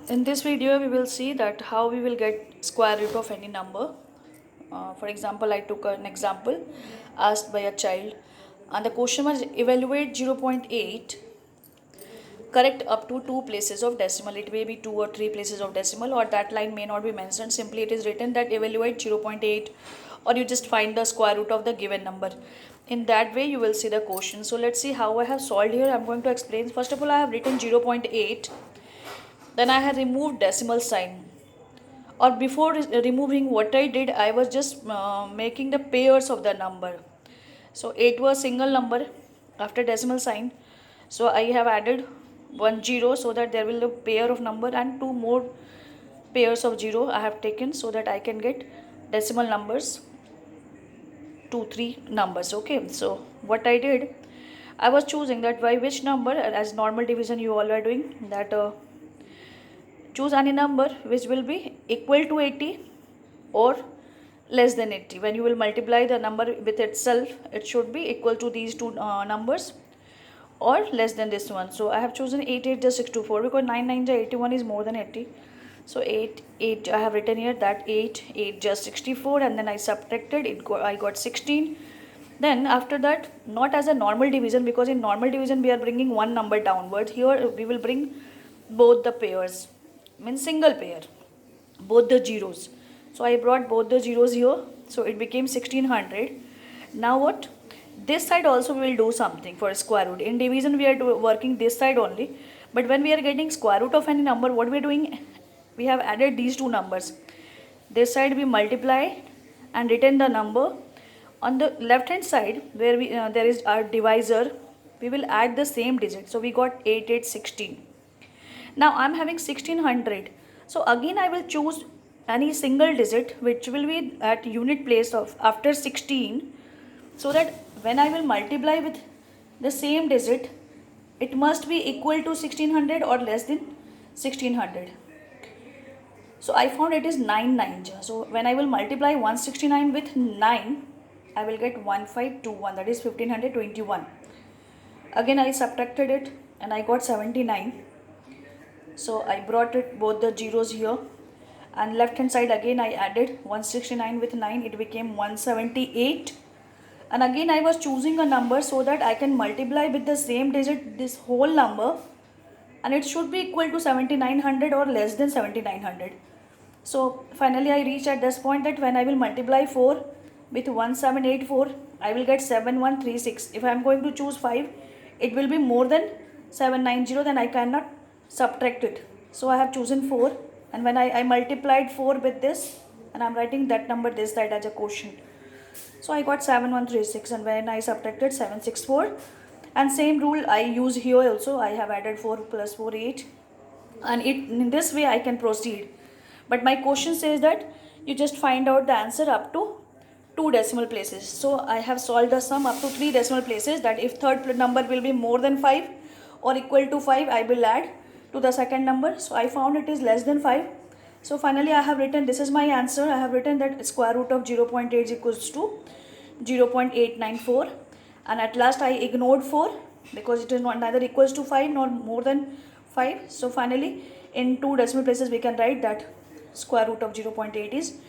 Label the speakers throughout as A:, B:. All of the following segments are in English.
A: In this video, we will see that how we will get square root of any number. For example, I took an example asked by a child, and the question was evaluate 0.8 correct up to two places of decimal. It may be two or three places of decimal, or that line may not be mentioned. Simply, it is written that evaluate 0.8, or you just find the square root of the given number. In that way, you will see the question. So, let's see how I have solved here. I'm going to explain. First of all, I have written 0.8. Then I had removed decimal sign, or before removing, what I did, I was just making the pairs of the number. So 8 was single number after decimal sign, so I have added 1 0 so that there will be a pair of number, and two more pairs of 0 I have taken so that I can get decimal numbers, 2 3 numbers. Okay, so what I did, I was choosing that by which number, as normal division you all are doing that, choose any number which will be equal to 80 or less than 80. When you will multiply the number with itself, it should be equal to these two numbers or less than this one. So I have chosen 8 8 just 624 because 9 9 81 is more than 80. So 8 8 I have written here that 8 8 just 64, and then I subtracted it, I got 16. Then after that, not as a normal division, because in normal division we are bringing one number downward. Here we will bring both the pairs, means single pair, both the zeros. So I brought both the zeros here, so it became 1600. Now what, this side also we will do something for square root. In division we are working this side only, but when we are getting square root of any number, what we are doing, we have added these two numbers. This side we multiply and written the number. On the left hand side where we there is our divisor, we will add the same digit. So we got 8 8 16. Now I'm having 1600. So again I will choose any single digit which will be at unit place of after 16, so that when I will multiply with the same digit, it must be equal to 1600 or less than 1600. So I found it is 9 9. So when I will multiply 169 with 9, I will get 1521, that is 1521. Again I subtracted it and I got 79. So I brought it both the zeros here, and left hand side again I added 169 with 9, it became 178. And again I was choosing a number so that I can multiply with the same digit this whole number, and it should be equal to 7900 or less than 7900. So finally I reach at this point that when I will multiply 4 with 1784, I will get 7136. If I am going to choose 5, it will be more than 790, then I cannot subtract it. So I have chosen 4, and when I multiplied 4 with this, and I am writing that number this side as a quotient. So I got 7136, and when I subtracted 764, and same rule I use here also. I have added 4 plus 4 8, and in this way I can proceed. But my question says that you just find out the answer up to 2 decimal places. So I have solved the sum up to 3 decimal places, that if third number will be more than 5 or equal to 5, I will add to the second number. So I found it is less than 5. So finally I have written, this is my answer. I have written that square root of 0.8 is equals to 0.894, and at last I ignored 4 because it is not neither equals to 5 nor more than 5. So finally in 2 decimal places we can write that square root of 0.8 is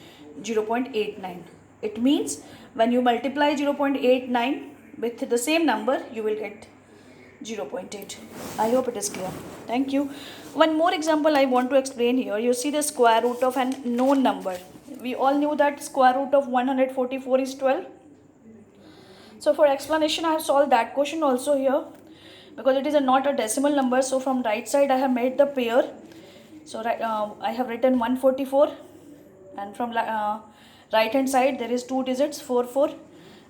A: 0.89. It means when you multiply 0.89 with the same number, you will get 0.8. I hope it is clear. Thank you. One more example I want to explain here. You see the square root of an known number. We all knew that square root of 144 is 12. So for explanation, I have solved that question also here, because it is not a decimal number. So from right side I have made the pair. So I have written 144, and from right hand side there is two digits 4 4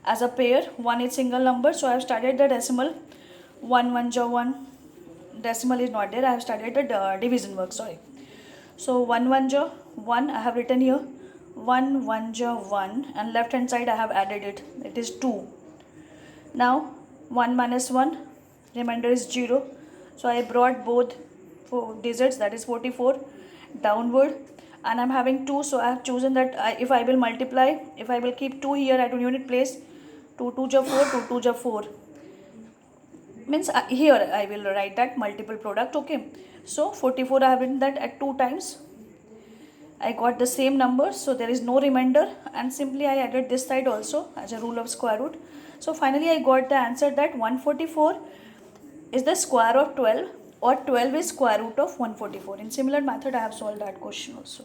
A: as a pair. One is single number, so I have started the decimal. 1 1 ja 1, decimal is not there. I have started the division work, sorry. So 1 1 ja 1, I have written here 1 1 ja 1, and left hand side I have added it, it is 2. Now 1 minus 1, remainder is 0. So I brought both digits, that is 44, downward, and I'm having 2. So I have chosen that if I will multiply, if I will keep 2 here at a unit place, 2 2 ja 4, 2 2 ja 4. means here I will write that multiple product. Okay, so 44 I have written that at 2 times I got the same number, so there is no remainder, and simply I added this side also as a rule of square root. So finally I got the answer that 144 is the square of 12, or 12 is square root of 144. In similar method I have solved that question also.